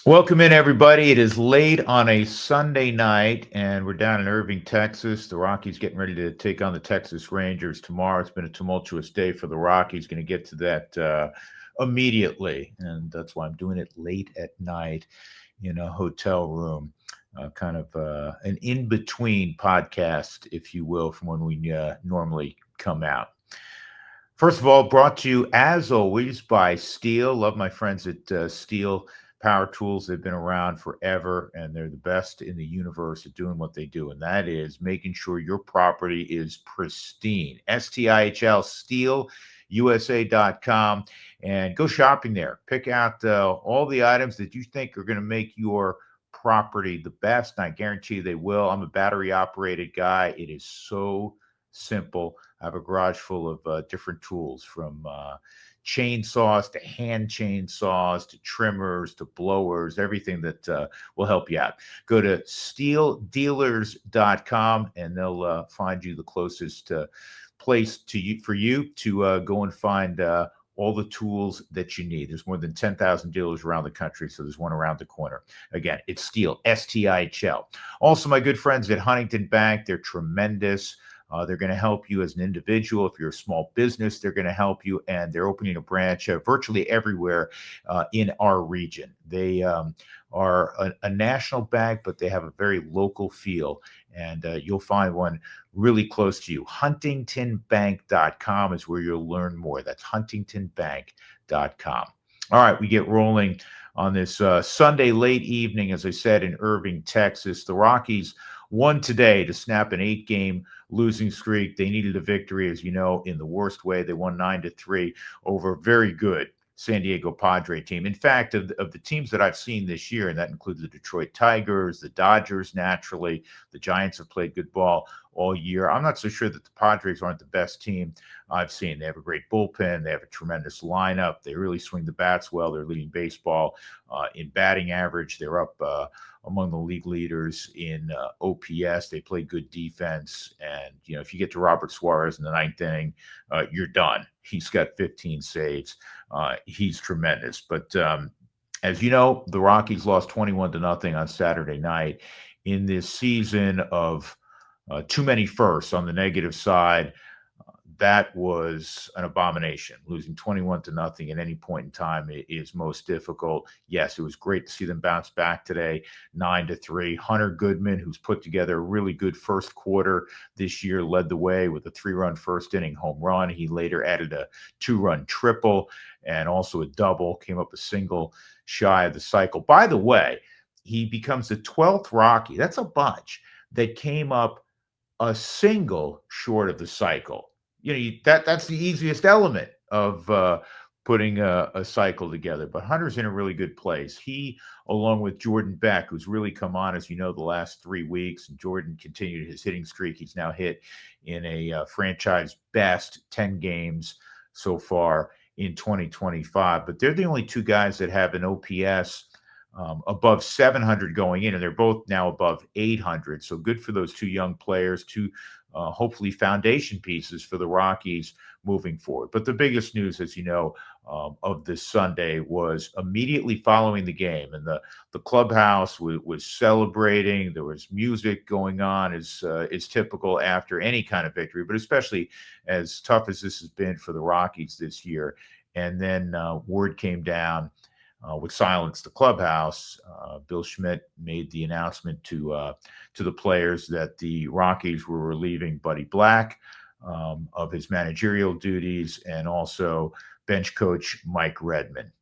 Welcome in, everybody. It is late on a Sunday night, and we're down in Irving, Texas. The Rockies getting ready to take on the Texas Rangers tomorrow. It's been a tumultuous day for the Rockies. Going to get to that immediately, and that's why I'm doing it late at night in a hotel room. Kind of an in between podcast, if you will, from when we normally come out. First of all, brought to you as always by Steel. Love my friends at Steel Power Tools. They've been around forever and they're the best in the universe at doing what they do. And that is making sure your property is pristine. STIHL, steelusa.com, and go shopping there. Pick out all the items that you think are going to make your property the best. And I guarantee they will. I'm a battery operated guy. It is so simple. I have a garage full of different tools from chainsaws to hand chainsaws to trimmers to blowers, everything that will help you out. Go to steeldealers.com and they'll find you the closest place to you for you to go and find all the tools that you need. There's more than 10,000 dealers around the country, so there's one around the corner. Again, it's Steel, STIHL. Also, my good friends at Huntington Bank, they're tremendous. They're going to help you as an individual. If you're a small business, they're going to help you. And they're opening a branch virtually everywhere in our region. They are a national bank, but they have a very local feel. And you'll find one really close to you. Huntingtonbank.com is where you'll learn more. That's huntingtonbank.com. All right, we get rolling on this Sunday late evening, as I said, in Irving, Texas. The Rockies won today to snap an 8-game losing streak. They needed a victory, as you know, in the worst way. They won 9-3 over a very good San Diego Padre team. In fact, of the teams that I've seen this year, and that includes the Detroit Tigers, the Dodgers, naturally, the Giants have played good ball all year. I'm not so sure that the Padres aren't the best team I've seen. They have a great bullpen. They have a tremendous lineup. They really swing the bats well. They're leading baseball in batting average. They're up among the league leaders in OPS. They play good defense. And, you know, if you get to Robert Suarez in the ninth inning, you're done. He's got 15 saves. He's tremendous. But as you know, the Rockies lost 21-0 on Saturday night in this season of too many firsts on the negative side. That was an abomination. Losing 21-0 at any point in time is most difficult. Yes, it was great to see them bounce back today, 9-3. Hunter Goodman, who's put together a really good first quarter this year, led the way with a 3-run first inning home run. He later added a 2-run triple and also a double, came up a single shy of the cycle. By the way, he becomes the 12th Rocky. That's a bunch that came up a single short of the cycle. You know, that's the easiest element of putting a cycle together. But Hunter's in a really good place. He, along with Jordan Beck, who's really come on, as you know, the last 3 weeks, and Jordan continued his hitting streak. He's now hit in a franchise best 10 games so far in 2025. But they're the only two guys that have an OPS above 700 going in, and they're both now above 800. So good for those two young players, two hopefully foundation pieces for the Rockies moving forward. But the biggest news, as you know, of this Sunday was immediately following the game, and the clubhouse was celebrating. There was music going on, as is typical after any kind of victory, but especially as tough as this has been for the Rockies this year. And then word came down. Would silence the clubhouse. Bill Schmidt made the announcement to the players that the Rockies were relieving Buddy Black of his managerial duties, and also bench coach Mike Redmond.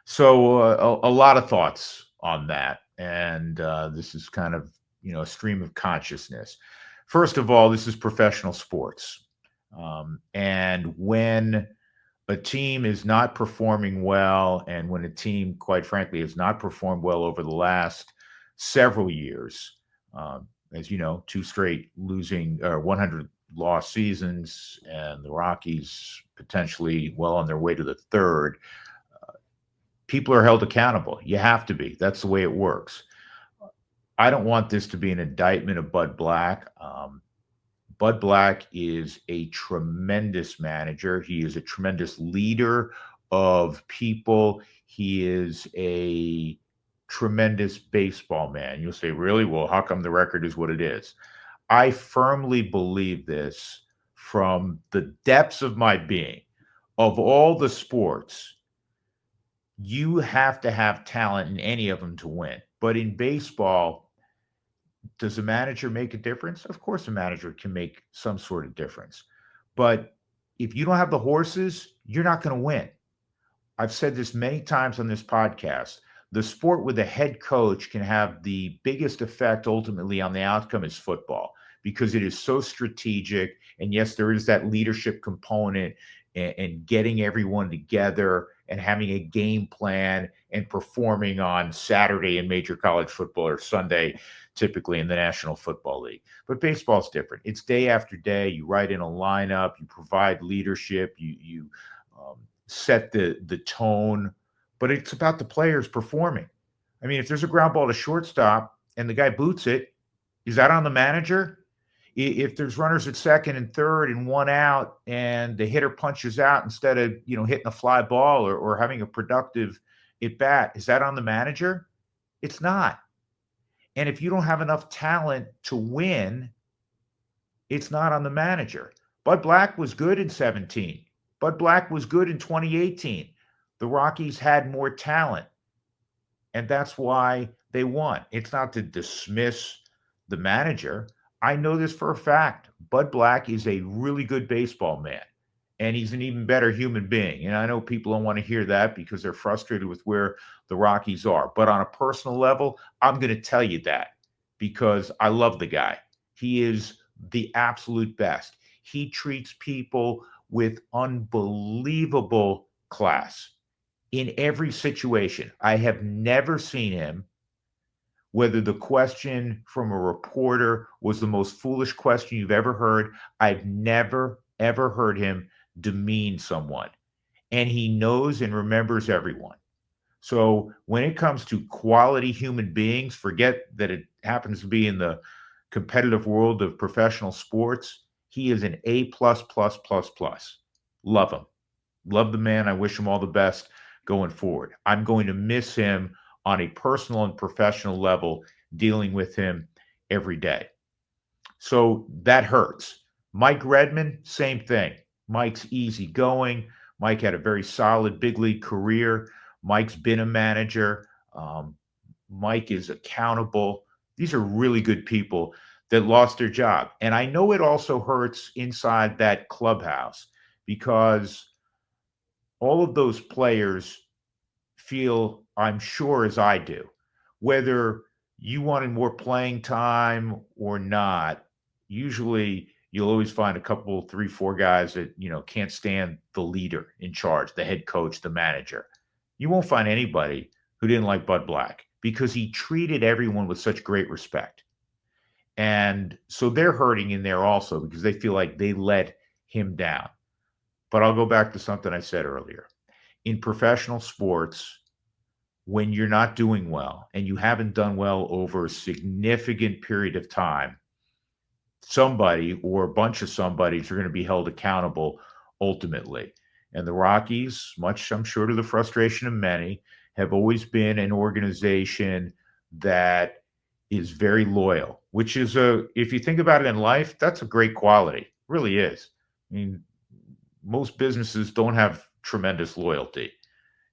So a lot of thoughts on that, and this is kind of, you know, a stream of consciousness. First of all, this is professional sports, and when a team is not performing well, and when a team, quite frankly, has not performed well over the last several years, as you know, two straight losing 100 lost seasons, and the Rockies potentially well on their way to the third, people are held accountable. You have to be. That's the way it works. I don't want this to be an indictment of Bud Black. Bud Black is a tremendous manager. He is a tremendous leader of people. He is a tremendous baseball man. You'll say, really? Well, how come the record is what it is? I firmly believe this from the depths of my being. Of all the sports, you have to have talent in any of them to win. But in baseball, does a manager make a difference? Of course, a manager can make some sort of difference. But if you don't have the horses, you're not going to win. I've said this many times on this podcast. The sport with a head coach can have the biggest effect ultimately on the outcome is football because it is so strategic. And yes, there is that leadership component and getting everyone together and having a game plan and performing on Saturday in major college football or Sunday, typically in the National Football League. But baseball's different. It's day after day. You write in a lineup, you provide leadership, you set the tone, but it's about the players performing. I mean, if there's a ground ball to shortstop and the guy boots it, is that on the manager? If there's runners at second and third and one out and the hitter punches out instead of, hitting a fly ball or having a productive at bat, is that on the manager? It's not. And if you don't have enough talent to win, it's not on the manager. Bud Black was good in 17. Bud Black was good in 2018. The Rockies had more talent, and that's why they won. It's not to dismiss the manager. I know this for a fact. Bud Black is a really good baseball man, and he's an even better human being. And I know people don't want to hear that because they're frustrated with where the Rockies are. But on a personal level, I'm going to tell you that because I love the guy. He is the absolute best. He treats people with unbelievable class in every situation. I have never seen him, whether the question from a reporter was the most foolish question you've ever heard, I've never, ever heard him demean someone. And he knows and remembers everyone. So when it comes to quality human beings, forget that it happens to be in the competitive world of professional sports. He is an A++++. Love him. Love the man. I wish him all the best going forward. I'm going to miss him on a personal and professional level, dealing with him every day. So that hurts. Mike Redmond, same thing. Mike's easygoing. Mike had a very solid big league career. Mike's been a manager. Mike is accountable. These are really good people that lost their job. And I know it also hurts inside that clubhouse because all of those players feel, I'm sure as I do, whether you wanted more playing time or not, usually you'll always find a couple, 3, 4 guys that, can't stand the leader in charge, the head coach, the manager. You won't find anybody who didn't like Bud Black because he treated everyone with such great respect. And so they're hurting in there also because they feel like they let him down. But I'll go back to something I said earlier. In professional sports, when you're not doing well and you haven't done well over a significant period of time, somebody or a bunch of somebodies are going to be held accountable ultimately. And the Rockies, much I'm sure to the frustration of many, have always been an organization that is very loyal, which is if you think about it in life, that's a great quality. It really is. I mean, most businesses don't have tremendous loyalty,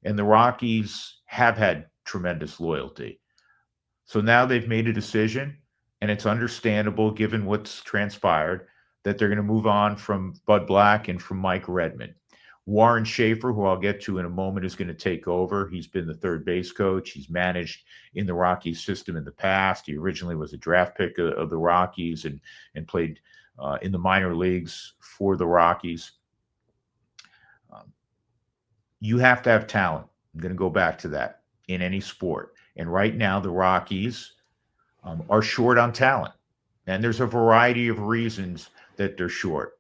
and the Rockies have had tremendous loyalty. So now they've made a decision, and it's understandable given what's transpired that they're going to move on from Bud Black and from Mike Redmond. Warren Schaeffer, who I'll get to in a moment, is going to take over. He's been the third base coach. He's managed in the Rockies system in the past. He originally was a draft pick of the Rockies and played in the minor leagues for the Rockies. You have to have talent. I'm going to go back to that in any sport. And right now, the Rockies are short on talent. And there's a variety of reasons that they're short.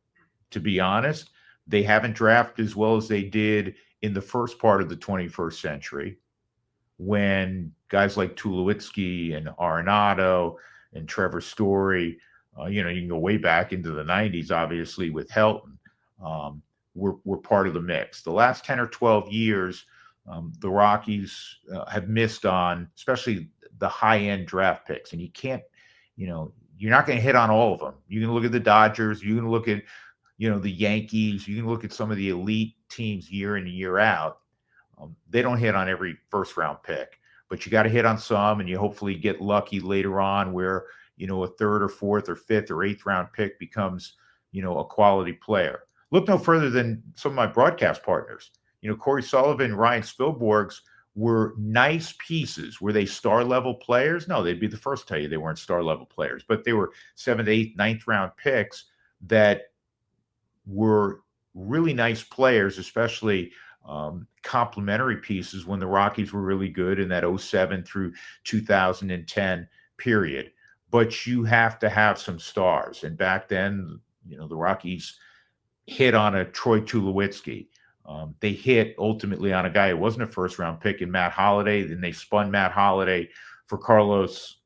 To be honest, they haven't drafted as well as they did in the first part of the 21st century when guys like Tulowitzki and Arenado and Trevor Story, you can go way back into the 90s, obviously, with Helton, were part of the mix. The last 10 or 12 years, The Rockies have missed on, especially the high-end draft picks, and you can't, you're not going to hit on all of them. You can look at the Dodgers, you can look at, the Yankees, you can look at some of the elite teams year in and year out. They don't hit on every first-round pick, but you got to hit on some, and you hopefully get lucky later on where, a third or fourth or fifth or eighth round pick becomes, a quality player. Look no further than some of my broadcast partners. Corey Sullivan, Ryan Spilborghs were nice pieces. Were they star-level players? No, they'd be the first to tell you they weren't star-level players, but they were 7th, 8th, 9th round picks that were really nice players, especially complementary pieces when the Rockies were really good in that 07 through 2010 period. But you have to have some stars. And back then, the Rockies hit on a Troy Tulowitzki. They hit ultimately on a guy who wasn't a first-round pick in Matt Holliday. Then they spun Matt Holliday for Carlos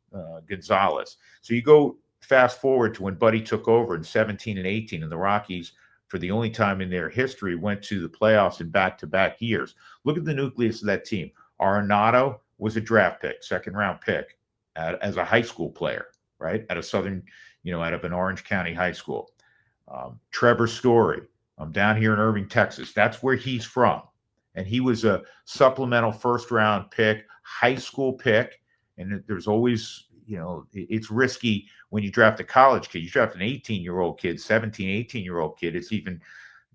Gonzalez. So you go fast forward to when Buddy took over in 17 and 18, and the Rockies, for the only time in their history, went to the playoffs in back-to-back years. Look at the nucleus of that team. Arenado was a draft pick, second-round pick, as a high school player, right, out of Southern, out of an Orange County high school. Trevor Story, down here in Irving, Texas. That's where he's from. And he was a supplemental first-round pick, high school pick. And there's always, it's risky when you draft a college kid. You draft an 18-year-old kid, 17, 18-year-old kid. It's even,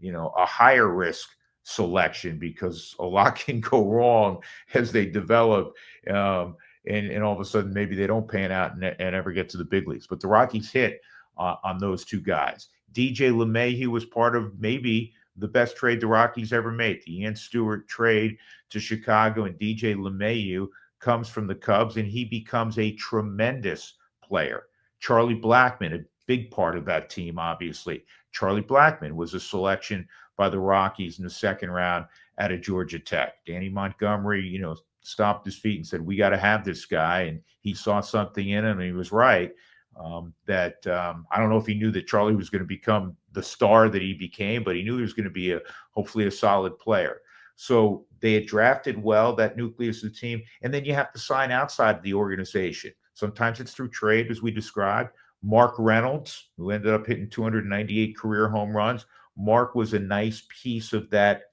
a higher risk selection because a lot can go wrong as they develop. And all of a sudden, maybe they don't pan out and ever get to the big leagues. But the Rockies hit on those two guys. DJ LeMahieu was part of maybe the best trade the Rockies ever made. The Ian Stewart trade to Chicago, and DJ LeMahieu comes from the Cubs, and he becomes a tremendous player. Charlie Blackmon, a big part of that team, obviously. Charlie Blackmon was a selection by the Rockies in the second round out of Georgia Tech. Danny Montgomery, stomped his feet and said, we got to have this guy. And he saw something in him, and he was right. I don't know if he knew that Charlie was going to become the star that he became, but he knew he was going to be hopefully a solid player. So they had drafted well, that nucleus of the team, and then you have to sign outside of the organization. Sometimes it's through trade, as we described. Mark Reynolds, who ended up hitting 298 career home runs. Mark was a nice piece of that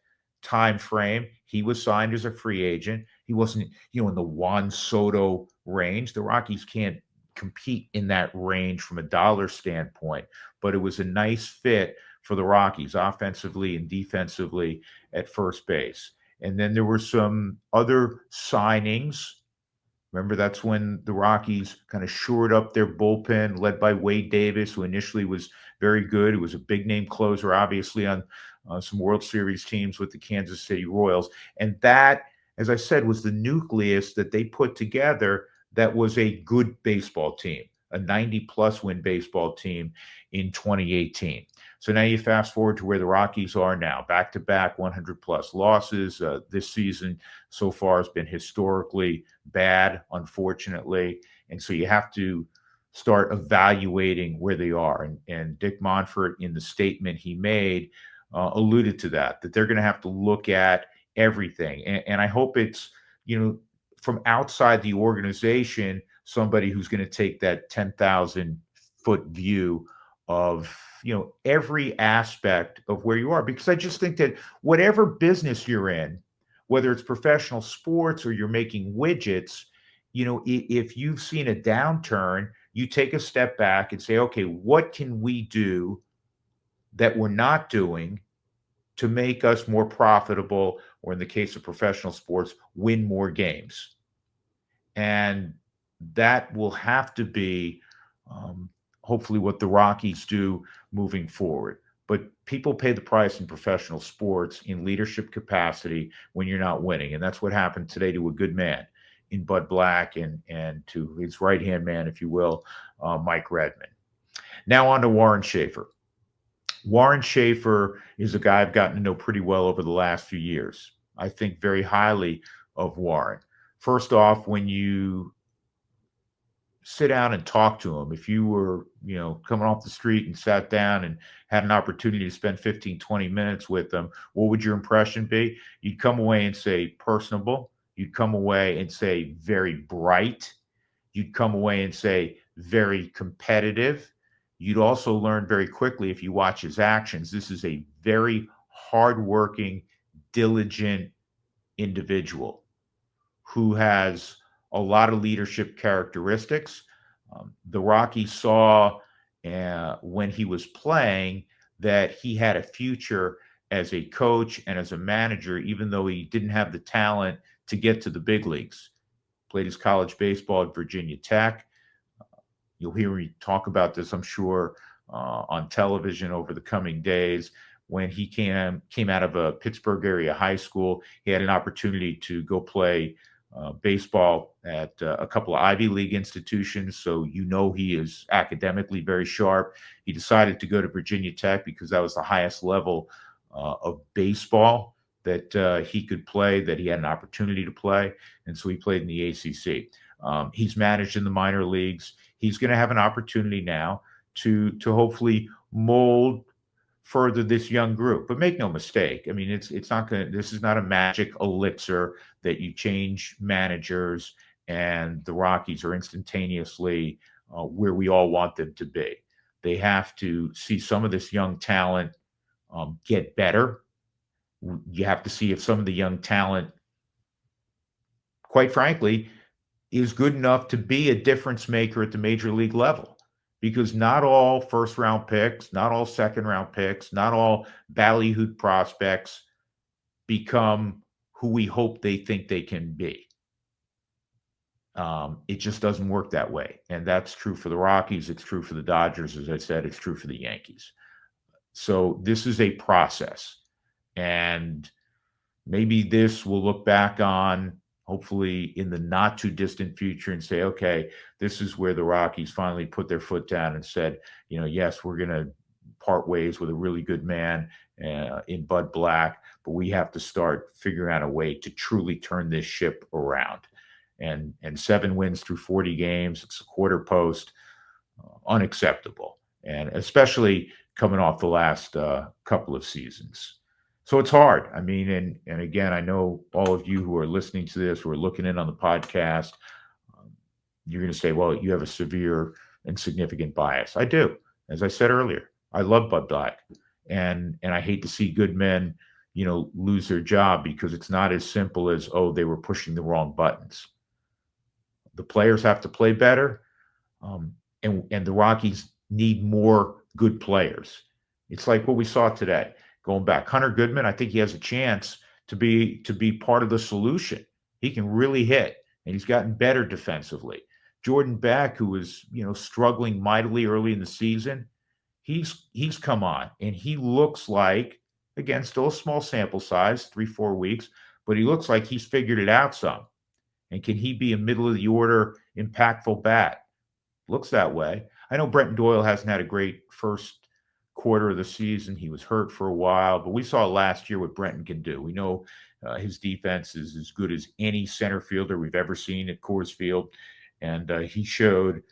time frame. He was signed as a free agent. He wasn't, in the Juan Soto range. The Rockies can't compete in that range from a dollar standpoint, but it was a nice fit for the Rockies offensively and defensively at first base. And then there were some other signings. Remember, that's when the Rockies kind of shored up their bullpen, led by Wade Davis, who initially was very good. He was a big name closer, obviously, on some World Series teams with the Kansas City Royals. And that, as I said, was the nucleus that they put together that was a good baseball team, a 90-plus win baseball team in 2018. So now you fast forward to where the Rockies are now, back-to-back 100-plus losses. This season so far has been historically bad, unfortunately. And so you have to start evaluating where they are. And Dick Monfort, in the statement he made, alluded to that they're going to have to look at everything. And I hope it's, from outside the organization, somebody who's going to take that 10,000-foot view of, every aspect of where you are. Because I just think that whatever business you're in, whether it's professional sports or you're making widgets, if you've seen a downturn, you take a step back and say, okay, what can we do that we're not doing to make us more profitable, or in the case of professional sports, win more games? And that will have to be hopefully what the Rockies do moving forward. But people pay the price in professional sports in leadership capacity when you're not winning. And that's what happened today to a good man in Bud Black and to his right-hand man, if you will, Mike Redmond. Now on to Warren Schaeffer. Warren Schaeffer is a guy I've gotten to know pretty well over the last few years. I think very highly of Warren. First off, when you sit down and talk to them, if you were, coming off the street and sat down and had an opportunity to spend 15, 20 minutes with them, what would your impression be? You'd come away and say personable. You'd come away and say very bright. You'd come away and say very competitive. You'd also learn very quickly, if you watch his actions, this is a very hardworking, diligent individual who has a lot of leadership characteristics. The Rockies saw when he was playing that he had a future as a coach and as a manager, even though he didn't have the talent to get to the big leagues. Played his college baseball at Virginia Tech. You'll hear me talk about this, I'm sure, on television over the coming days. When he came out of a Pittsburgh area high school, he had an opportunity to go play baseball at a couple of Ivy League institutions. So he is academically very sharp. He decided to go to Virginia Tech because that was the highest level of baseball that he could play, that he had an opportunity to play. And so he played in the ACC. He's managed in the minor leagues. He's going to have an opportunity now to hopefully mold further this young group. But make no mistake, I mean, it's not going to, this is not a magic elixir that you change managers and the Rockies are instantaneously where we all want them to be. They have to see some of this young talent get better. You have to see if some of the young talent, quite frankly, is good enough to be a difference maker at the major league level. Because not all first round picks, not all second round picks, not all ballyhooed prospects become who we hope they think they can be. It just doesn't work that way. And that's true for the Rockies. It's true for the Dodgers. As I said, it's true for the Yankees. So this is a process. And maybe this will look back on, hopefully in the not too distant future, and say, okay, this is where the Rockies finally put their foot down and said, yes, we're going to part ways with a really good man in Bud Black, but we have to start figuring out a way to truly turn this ship around. And 7 wins through 40 games, it's a quarter post, unacceptable. And especially coming off the last couple of seasons. So it's hard. I mean, and again, I know all of you who are listening to this, who are looking in on the podcast, you're going to say, well, you have a severe and significant bias. I do. As I said earlier, I love Bud Black. And I hate to see good men, lose their job, because it's not as simple as, oh, they were pushing the wrong buttons. The players have to play better. And the Rockies need more good players. It's like what we saw today. Going back, Hunter Goodman, I think he has a chance to be part of the solution. He can really hit, and he's gotten better defensively. Jordan Beck, who was struggling mightily early in the season, he's come on, and he looks like, again, still a small sample size, 3-4 weeks, but he looks like he's figured it out some. And can he be a middle of the order, impactful bat? Looks that way. I know Brenton Doyle hasn't had a great first quarter of the season. He was hurt for a while, but we saw last year what Brenton can do. We know his defense is as good as any center fielder we've ever seen at Coors Field, and he showed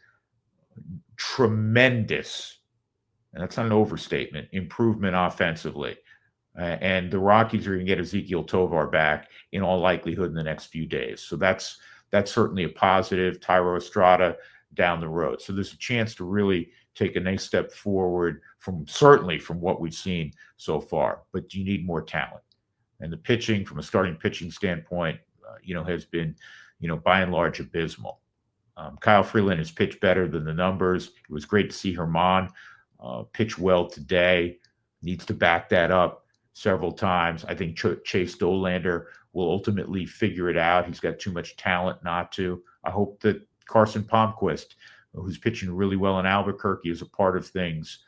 tremendous, and that's not an overstatement, improvement offensively. And the Rockies are going to get Ezequiel Tovar back in all likelihood in the next few days. So that's certainly a positive. Tyro Estrada down the road. So there's a chance to really take a nice step forward from what we've seen so far. But you need more talent. And the pitching, from a starting pitching standpoint, has been, by and large abysmal. Kyle Freeland has pitched better than the numbers. It was great to see Herman pitch well today. Needs to back that up several times. I think Chase Dolander will ultimately figure it out. He's got too much talent not to. I hope that Carson Palmquist, who's pitching really well in Albuquerque, is a part of things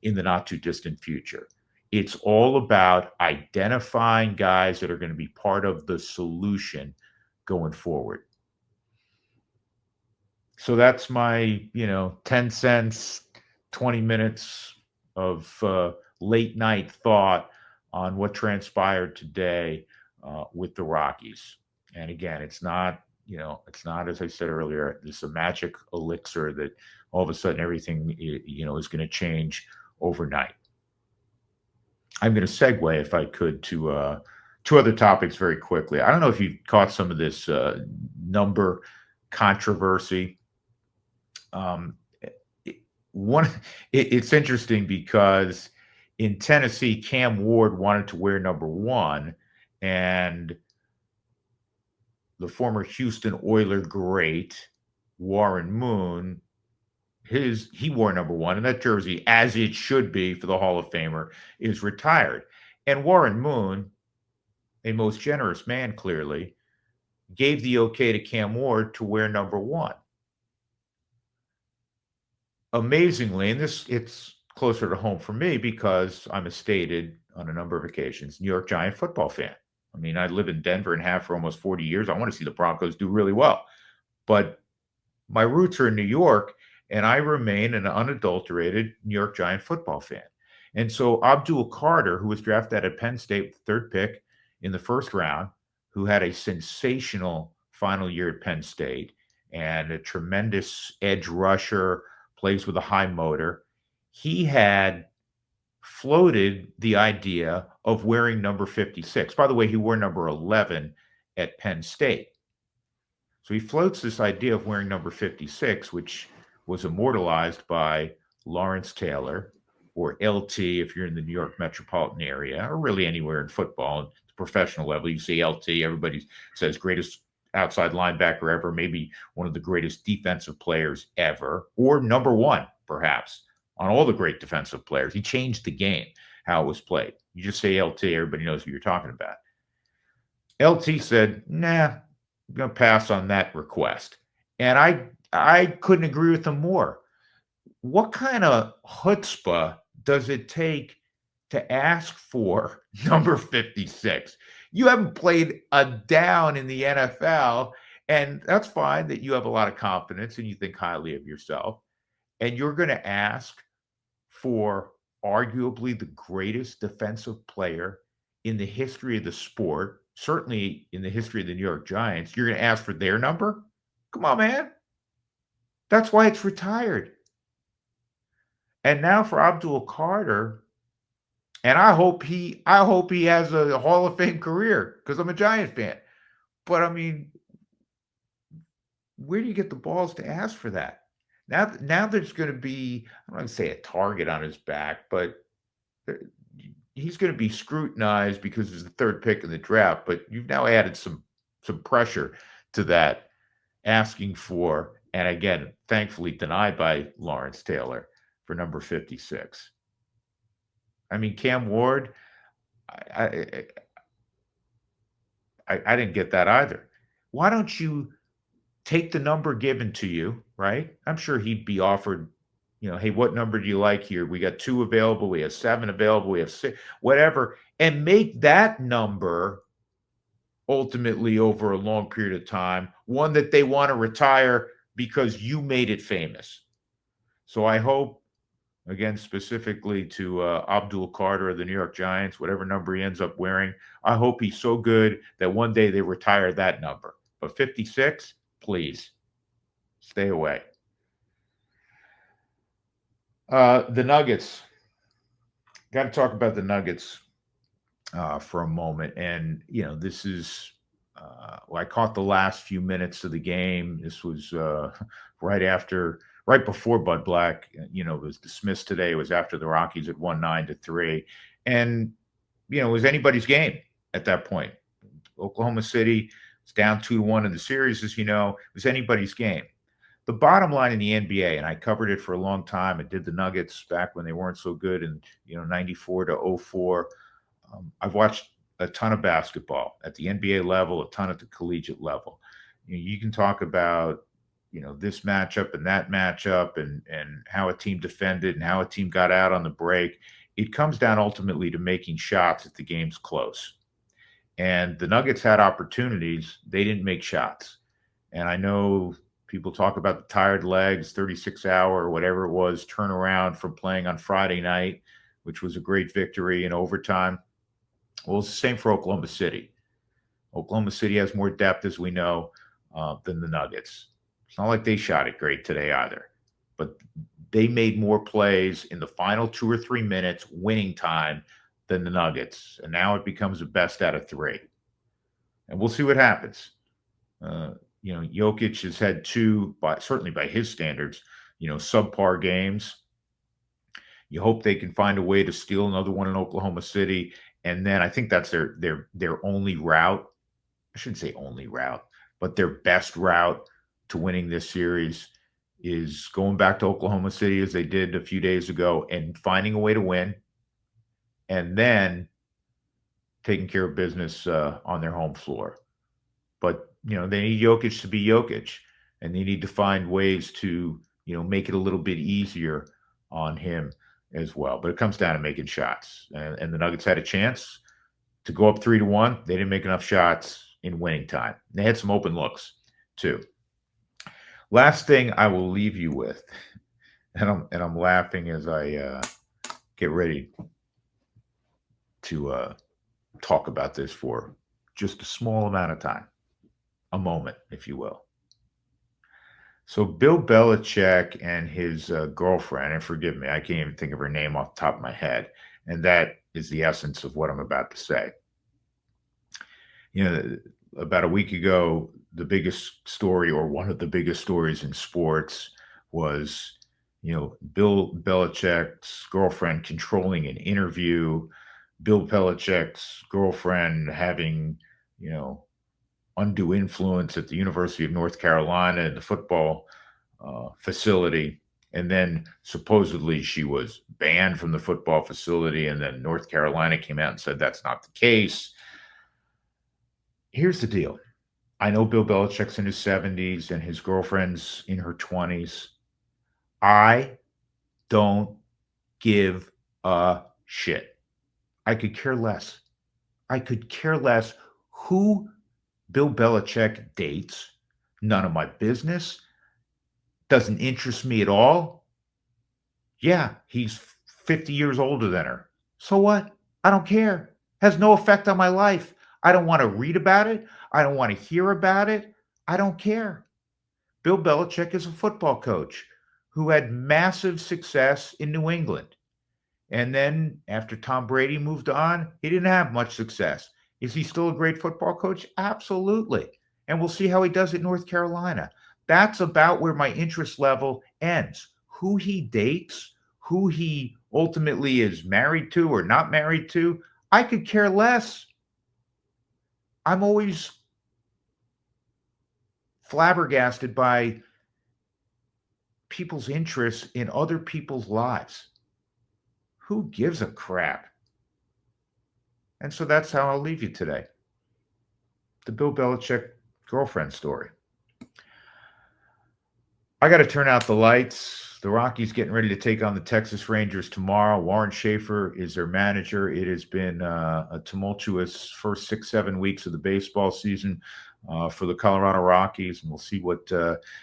in the not too distant future. It's all about identifying guys that are going to be part of the solution going forward. So that's my, 10 cents, 20 minutes of late night thought on what transpired today with the Rockies. And again, it's not It's not, as I said earlier, this a magic elixir that all of a sudden everything, is going to change overnight. I'm going to segue, if I could, to two other topics very quickly. I don't know if you caught some of this number controversy. Um, it, one, it's interesting because in Tennessee, Cam Ward wanted to wear number 1, and the former Houston Oiler great Warren Moon, he wore number 1, and that jersey, as it should be for the Hall of Famer, is retired. And Warren Moon, a most generous man, clearly, gave the okay to Cam Ward to wear number 1. Amazingly, and it's closer to home for me because I'm a stated on a number of occasions New York Giant football fan. I mean, I live in Denver and have for almost 40 years. I want to see the Broncos do really well. But my roots are in New York, and I remain an unadulterated New York Giant football fan. And so Abdul Carter, who was drafted at Penn State, third pick in the first round, who had a sensational final year at Penn State and a tremendous edge rusher, plays with a high motor, he had floated the idea of wearing number 56. By the way, he wore number 11 at Penn State. So he floats this idea of wearing number 56, which was immortalized by Lawrence Taylor, or LT if you're in the New York metropolitan area, or really anywhere in football. At the professional level, you say LT, everybody says greatest outside linebacker ever, maybe one of the greatest defensive players ever, or number 1, perhaps, on all the great defensive players. He changed the game, how it was played. You just say LT, everybody knows who you're talking about. LT said, nah, I'm going to pass on that request. And I couldn't agree with him more. What kind of chutzpah does it take to ask for number 56? You haven't played a down in the NFL, and that's fine that you have a lot of confidence and you think highly of yourself. And you're going to ask for arguably the greatest defensive player in the history of the sport, certainly in the history of the New York Giants. You're going to ask for their number? Come on, man. That's why it's retired. And now for Abdul Carter, and I hope he has a Hall of Fame career because I'm a Giant fan. But I mean, where do you get the balls to ask for that? Now there's going to be, I'm not going to say a target on his back, but he's going to be scrutinized because he's the third pick in the draft. But you've now added some pressure to that, asking for, and again, thankfully denied by Lawrence Taylor, for number 56. I mean, Cam Ward, I didn't get that either. Why don't you take the number given to you, right? I'm sure he'd be offered, hey, what number do you like here? We got 2 available. We have 7 available. We have 6, whatever. And make that number ultimately over a long period of time, one that they want to retire because you made it famous. So I hope, again, specifically to Abdul Carter of the New York Giants, whatever number he ends up wearing, I hope he's so good that one day they retire that number. But 56, please, stay away. The Nuggets. Got to talk about the Nuggets for a moment. And, this is, I caught the last few minutes of the game. This was right before Bud Black, was dismissed today. It was after the Rockies had won 9-3. And, it was anybody's game at that point. Oklahoma City was down 2-1 in the series, as you know. It was anybody's game. The bottom line in the NBA, and I covered it for a long time. I did the Nuggets back when they weren't so good in, 94 to 04. I've watched a ton of basketball at the NBA level, a ton at the collegiate level. You can talk about, this matchup and that matchup and how a team defended and how a team got out on the break. It comes down ultimately to making shots if the game's close. And the Nuggets had opportunities. They didn't make shots. And I know people talk about the tired legs, 36-hour or whatever it was, turnaround from playing on Friday night, which was a great victory in overtime. Well, it's the same for Oklahoma City. Oklahoma City has more depth, as we know, than the Nuggets. It's not like they shot it great today either, but they made more plays in the final 2 or 3 minutes, winning time, than the Nuggets. And now it becomes a best out of three. And we'll see what happens. Uh, Jokic has had two, certainly by his standards, subpar games. You hope they can find a way to steal another one in Oklahoma City, and then I think that's their only route. I shouldn't say only route, but their best route to winning this series is going back to Oklahoma City as they did a few days ago and finding a way to win, and then taking care of business on their home floor. But they need Jokic to be Jokic, and they need to find ways to make it a little bit easier on him as well. But it comes down to making shots, and the Nuggets had a chance to go up 3-1. They didn't make enough shots in winning time. They had some open looks too. Last thing I will leave you with, and I'm laughing as I get ready to talk about this for just a small amount of time, a moment, if you will. So Bill Belichick and his girlfriend, and forgive me, I can't even think of her name off the top of my head, and that is the essence of what I'm about to say. About a week ago, the biggest story, or one of the biggest stories in sports, was Bill Belichick's girlfriend controlling an interview, Bill Belichick's girlfriend having undue influence at the University of North Carolina in the football facility, and then supposedly she was banned from the football facility, and then North Carolina came out and said that's not the case. Here's the deal. I know Bill Belichick's in his 70s and his girlfriend's in her 20s. I don't give a shit. I could care less. I could care less who Bill Belichick dates. None of my business. Doesn't interest me at all. Yeah, he's 50 years older than her. So what? I don't care. Has no effect on my life. I don't want to read about it. I don't want to hear about it. I don't care. Bill Belichick is a football coach who had massive success in New England. And then after Tom Brady moved on, he didn't have much success. Is he still a great football coach? Absolutely. And we'll see how he does at North Carolina. That's about where my interest level ends. Who he dates, who he ultimately is married to or not married to, I could care less. I'm always flabbergasted by people's interests in other people's lives. Who gives a crap? And so that's how I'll leave you today. The Bill Belichick girlfriend story. I got to turn out the lights. The Rockies getting ready to take on the Texas Rangers tomorrow. Warren Schaeffer is their manager. It has been a tumultuous first 6-7 weeks of the baseball season for the Colorado Rockies, and we'll see what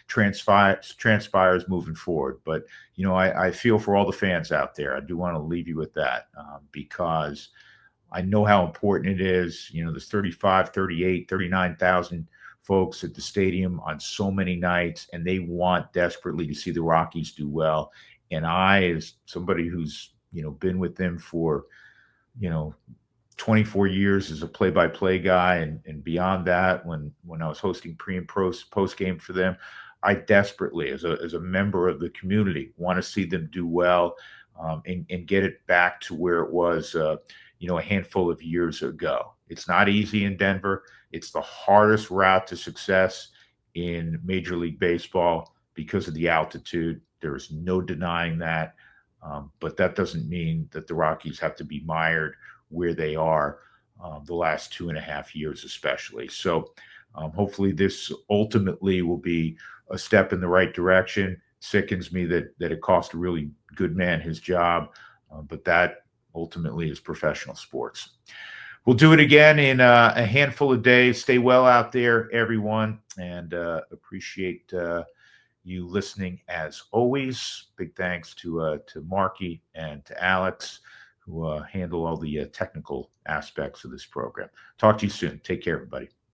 transpires moving forward. But, I feel for all the fans out there. I do want to leave you with that because I know how important it is. There's 35, 38, 39,000 folks at the stadium on so many nights, and they want desperately to see the Rockies do well. And I, as somebody who's, been with them for, 24 years as a play-by-play guy, and beyond that, when I was hosting pre and post game for them, I desperately, as a member of the community, want to see them do well and get it back to where it was, a handful of years ago. It's not easy in Denver. It's the hardest route to success in Major League Baseball because of the altitude. There is no denying that. But that doesn't mean that the Rockies have to be mired where they are the last 2.5 years, especially. So hopefully this ultimately will be a step in the right direction. Sickens me that it cost a really good man his job, but that ultimately is professional sports. We'll do it again in a handful of days. Stay well out there, everyone, and appreciate you listening as always. Big thanks to Marky and to Alex, who handle all the technical aspects of this program. Talk to you soon. Take care, everybody.